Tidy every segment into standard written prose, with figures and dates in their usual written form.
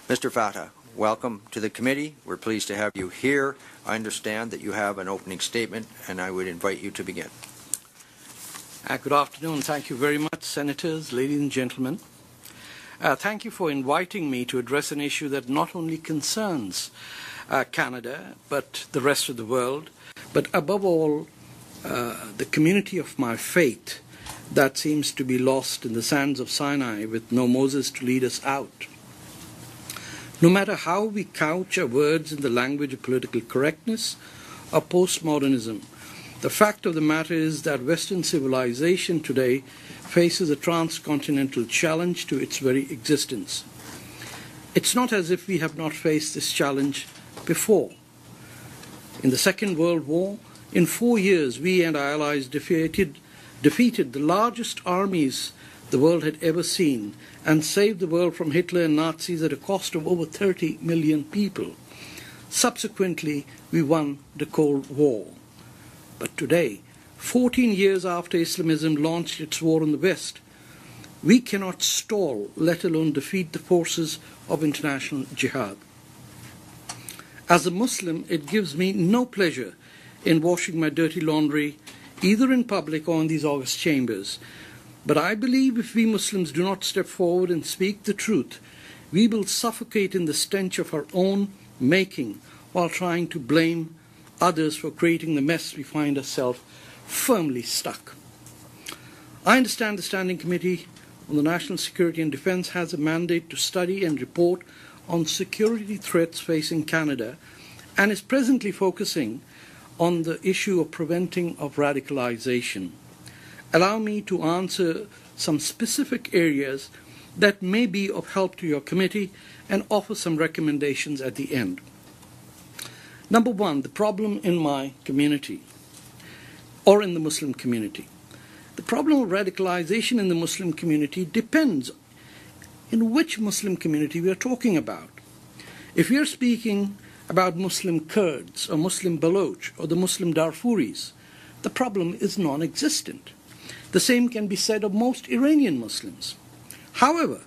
Mr. Fatah, welcome to the committee. We're pleased to have you here. I understand that you have an opening statement, and I would invite you to begin. Good afternoon. Thank you very much, Senators, ladies and gentlemen. Thank you for inviting me to address an issue that not only concerns Canada, but the rest of the world, but above all, the community of my faith that seems to be lost in the sands of Sinai with no Moses to lead us out. No matter how we couch our words in the language of political correctness or postmodernism, the fact of the matter is that Western civilization today faces a transcontinental challenge to its very existence. It's not as if we have not faced this challenge before. In the Second World War, in 4 years, we and our allies defeated the largest armies the world had ever seen and saved the world from Hitler and Nazis at a cost of over 30 million people. Subsequently, we won the Cold War. But today, 14 years after Islamism launched its war in the West, we cannot stall, let alone defeat the forces of international jihad. As a Muslim, it gives me no pleasure in washing my dirty laundry, either in public or in these august chambers. But I believe if we Muslims do not step forward and speak the truth, we will suffocate in the stench of our own making while trying to blame others for creating the mess we find ourselves firmly stuck. I understand the Standing Committee on the National Security and Defence has a mandate to study and report on security threats facing Canada and is presently focusing on the issue of preventing of radicalization. Allow me to answer some specific areas that may be of help to your committee and offer some recommendations at the end. Number one, the problem in my community or in the Muslim community. The problem of radicalization in the Muslim community depends in which Muslim community we are talking about. If we are speaking about Muslim Kurds or Muslim Baloch or the Muslim Darfuris, the problem is non-existent. The same can be said of most Iranian Muslims. However,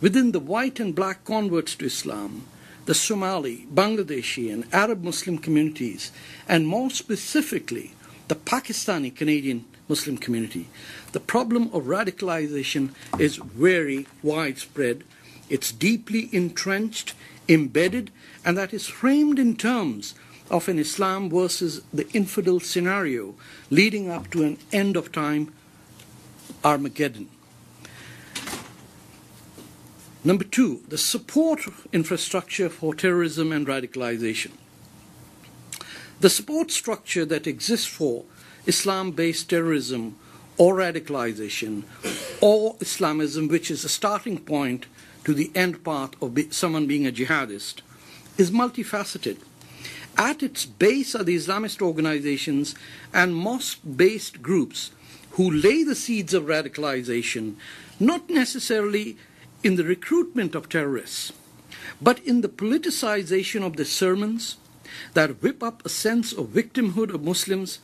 within the white and black converts to Islam, the Somali, Bangladeshi, and Arab Muslim communities, and more specifically, the Pakistani Canadian Muslim community, the problem of radicalization is very widespread. It's deeply entrenched, embedded, and that is framed in terms of an Islam versus the infidel scenario leading up to an end of time Armageddon. Number two, the support infrastructure for terrorism and radicalization. The support structure that exists for Islam-based terrorism or radicalization or Islamism, which is a starting point to the end part of someone being a jihadist, is multifaceted. At its base are the Islamist organizations and mosque-based groups who lay the seeds of radicalization, not necessarily in the recruitment of terrorists, but in the politicization of the sermons that whip up a sense of victimhood of Muslims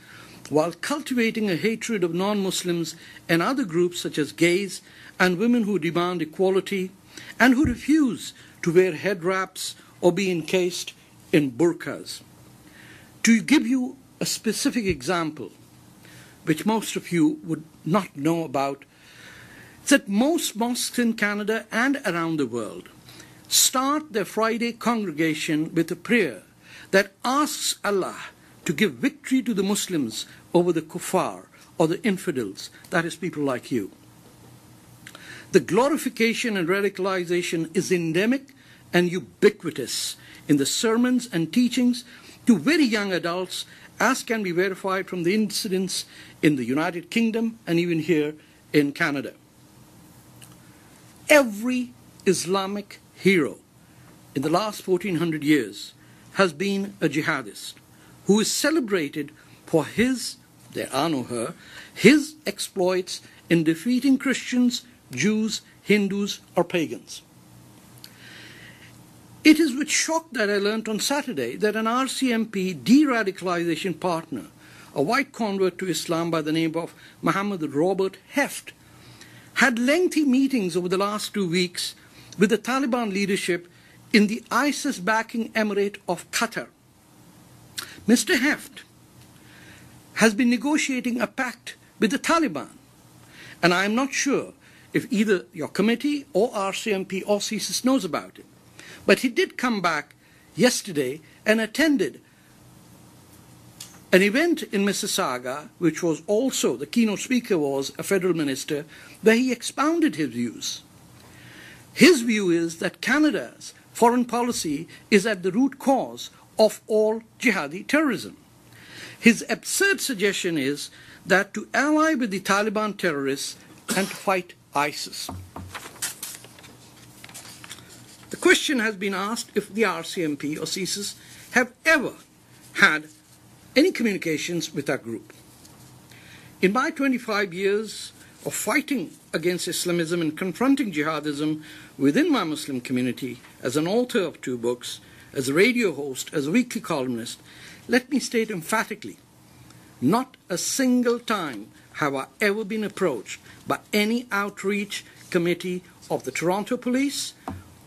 while cultivating a hatred of non-Muslims and other groups such as gays and women who demand equality and who refuse to wear head wraps or be encased in burqas. To give you a specific example, which most of you would not know about, is that most mosques in Canada and around the world start their Friday congregation with a prayer that asks Allah to give victory to the Muslims over the kuffar or the infidels, that is people like you. The glorification and radicalization is endemic and ubiquitous in the sermons and teachings to very young adults, as can be verified from the incidents in the United Kingdom and even here in Canada. Every Islamic hero in the last 1400 years has been a jihadist who is celebrated for his exploits in defeating Christians, Jews, Hindus, or pagans. It is with shock that I learnt on Saturday that an RCMP de-radicalization partner, a white convert to Islam by the name of Muhammad Robert Heft, had lengthy meetings over the last 2 weeks with the Taliban leadership in the ISIS-backing Emirate of Qatar. Mr. Heft has been negotiating a pact with the Taliban, and I am not sure if either your committee or RCMP or CSIS knows about it. But he did come back yesterday and attended an event in Mississauga, which was also, the keynote speaker was a federal minister, where he expounded his views. His view is that Canada's foreign policy is at the root cause of all jihadi terrorism. His absurd suggestion is that to ally with the Taliban terrorists and to fight ISIS. The question has been asked if the RCMP or CSIS have ever had any communications with our group. In my 25 years of fighting against Islamism and confronting jihadism within my Muslim community, as an author of 2 books, as a radio host, as a weekly columnist, let me state emphatically, not a single time have I ever been approached by any outreach committee of the Toronto Police,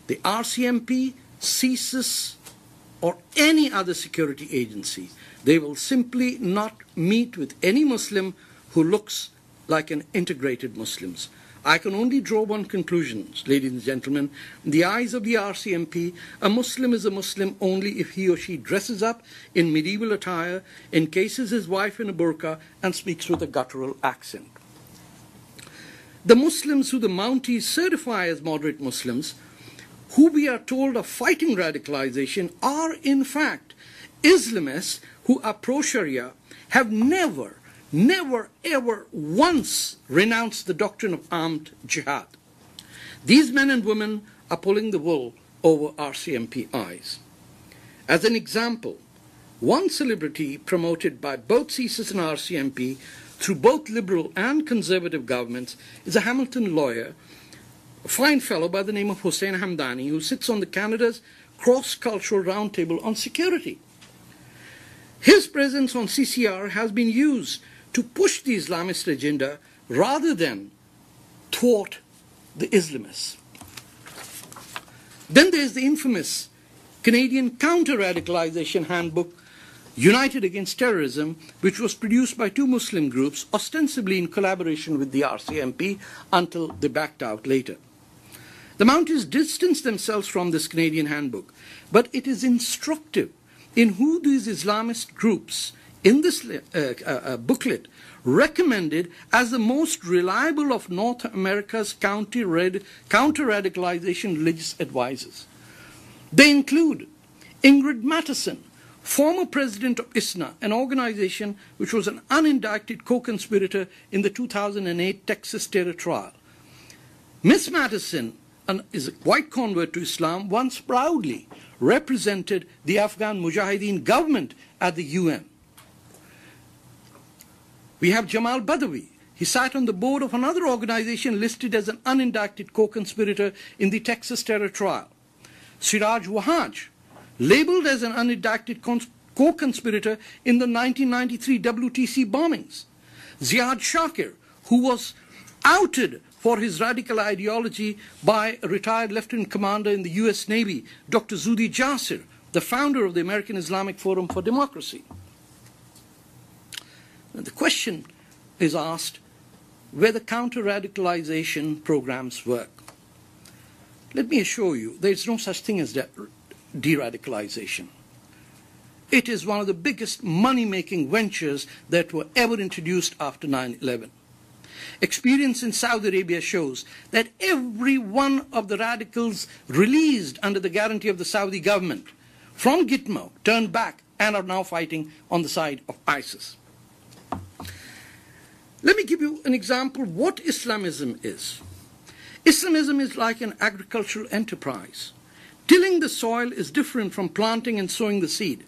the RCMP, CSIS, or any other security agency. They will simply not meet with any Muslim who looks like an integrated Muslim. I can only draw one conclusion, ladies and gentlemen. In the eyes of the RCMP, a Muslim is a Muslim only if he or she dresses up in medieval attire, encases his wife in a burqa, and speaks with a guttural accent. The Muslims who the Mounties certify as moderate Muslims, who we are told are fighting radicalization, are in fact Islamists who are pro-Sharia, have never, ever once renounced the doctrine of armed jihad. These men and women are pulling the wool over RCMP eyes. As an example, one celebrity promoted by both CSIS and RCMP through both liberal and conservative governments is a Hamilton lawyer, a fine fellow by the name of Hussein Hamdani, who sits on the Canada's Cross-Cultural Roundtable on Security. His presence on CCR has been used to push the Islamist agenda rather than thwart the Islamists. Then there's the infamous Canadian Counter-Radicalization Handbook, United Against Terrorism, which was produced by 2 Muslim groups, ostensibly in collaboration with the RCMP, until they backed out later. The Mounties distanced themselves from this Canadian handbook, but it is instructive in who these Islamist groups in this booklet recommended as the most reliable of North America's counter-radicalization religious advisors. They include Ingrid Mattison, former president of ISNA, an organization which was an unindicted co-conspirator in the 2008 Texas terror trial. Ms. Mattison is a white convert to Islam, once proudly represented the Afghan Mujahideen government at the UN. We have Jamal Badawi. He sat on the board of another organization listed as an unindicted co-conspirator in the Texas terror trial. Siraj Wahaj, labeled as an unindicted co-conspirator in the 1993 WTC bombings. Ziad Shakir, who was outed for his radical ideology by a retired lieutenant commander in the US Navy, Dr. Zudi Jasir, the founder of the American Islamic Forum for Democracy. Now, the question is asked whether counter-radicalization programs work. Let me assure you, there is no such thing as de-radicalization. It is one of the biggest money-making ventures that were ever introduced after 9/11. Experience in Saudi Arabia shows that every one of the radicals released under the guarantee of the Saudi government from Gitmo turned back and are now fighting on the side of ISIS. Let me give you an example of what Islamism is. Islamism is like an agricultural enterprise. Tilling the soil is different from planting and sowing the seed.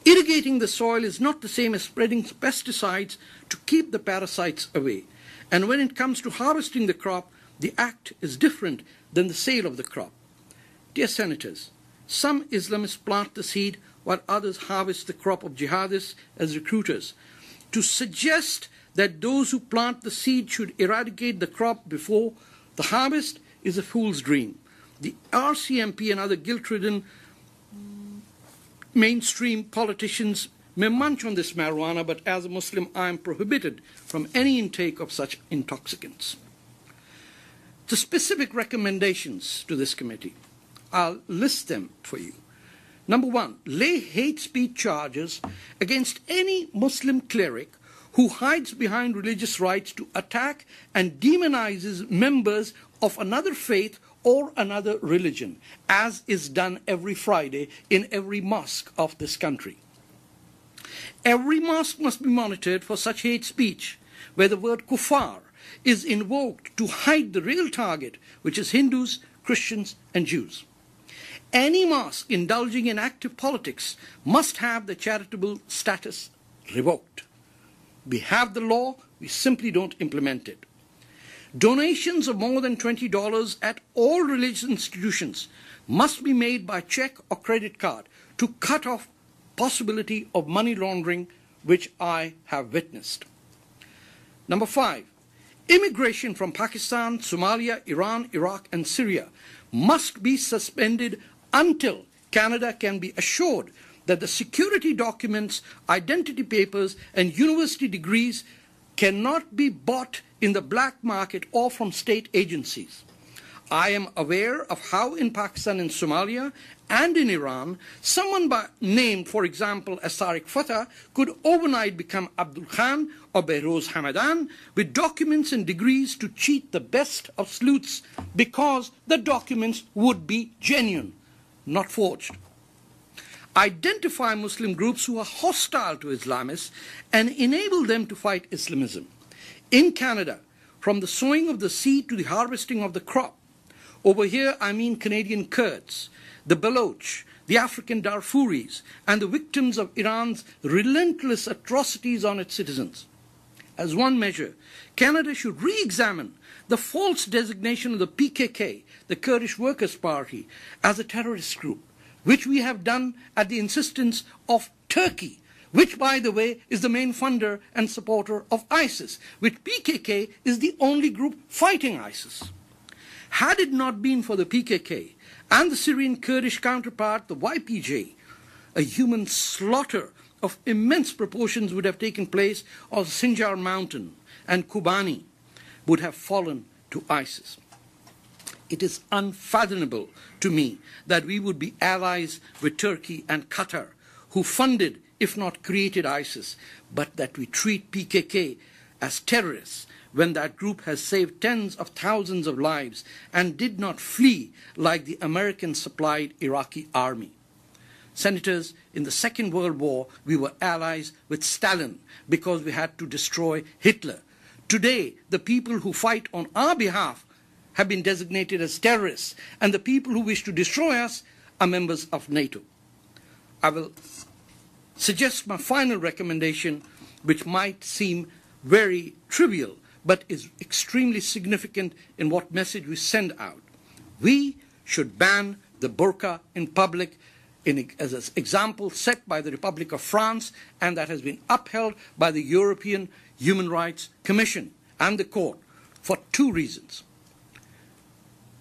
Irrigating the soil is not the same as spreading pesticides to keep the parasites away. And when it comes to harvesting the crop, the act is different than the sale of the crop. Dear Senators, some Islamists plant the seed while others harvest the crop of jihadists as recruiters. To suggest that those who plant the seed should eradicate the crop before the harvest is a fool's dream. The RCMP and other guilt-ridden mainstream politicians may munch on this marijuana, but as a Muslim, I am prohibited from any intake of such intoxicants. The specific recommendations to this committee, I'll list them for you. Number one, lay hate speech charges against any Muslim cleric who hides behind religious rights to attack and demonizes members of another faith or another religion, as is done every Friday in every mosque of this country. Every mosque must be monitored for such hate speech, where the word kuffar is invoked to hide the real target, which is Hindus, Christians, and Jews. Any mosque indulging in active politics must have the charitable status revoked. We have the law, we simply don't implement it. Donations of more than $20 at all religious institutions must be made by check or credit card to cut off possibility of money laundering, which I have witnessed. Number 5, immigration from Pakistan, Somalia, Iran, Iraq, and Syria must be suspended until Canada can be assured that the security documents, identity papers, and university degrees cannot be bought in the black market or from state agencies. I am aware of how in Pakistan and Somalia and in Iran, someone named, for example, as Tarek Fatah could overnight become Abdul Khan or Behrouz Hamadan with documents and degrees to cheat the best of sleuths because the documents would be genuine, not forged. Identify Muslim groups who are hostile to Islamists and enable them to fight Islamism. In Canada, from the sowing of the seed to the harvesting of the crop, over here I mean Canadian Kurds, the Baloch, the African Darfuris, and the victims of Iran's relentless atrocities on its citizens. As one measure, Canada should re-examine the false designation of the PKK, the Kurdish Workers' Party, as a terrorist group, which we have done at the insistence of Turkey, which, by the way, is the main funder and supporter of ISIS, which PKK is the only group fighting ISIS. Had it not been for the PKK and the Syrian Kurdish counterpart, the YPJ, a human slaughter of immense proportions would have taken place on Sinjar Mountain, and Kobani would have fallen to ISIS. It is unfathomable to me that we would be allies with Turkey and Qatar, who funded, if not created ISIS, but that we treat PKK as terrorists when that group has saved tens of thousands of lives and did not flee like the American-supplied Iraqi army. Senators, in the Second World War, we were allies with Stalin because we had to destroy Hitler. Today, the people who fight on our behalf have been designated as terrorists, and the people who wish to destroy us are members of NATO. I will suggest my final recommendation, which might seem very trivial, but is extremely significant in what message we send out. We should ban the burqa in public as an example set by the Republic of France, and that has been upheld by the European Human Rights Commission and the court for 2 reasons.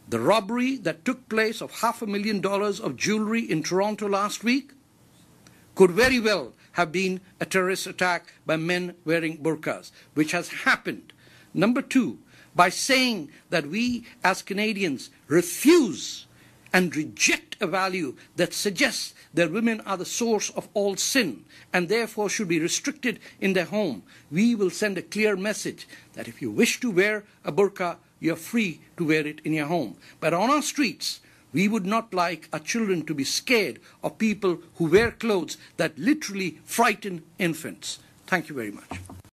The robbery that took place of $500,000 of jewelry in Toronto last week could very well have been a terrorist attack by men wearing burqas, which has happened. Number 2, by saying that we as Canadians refuse and reject a value that suggests that women are the source of all sin and therefore should be restricted in their home, we will send a clear message that if you wish to wear a burqa, you're free to wear it in your home. But on our streets, we would not like our children to be scared of people who wear clothes that literally frighten infants. Thank you very much.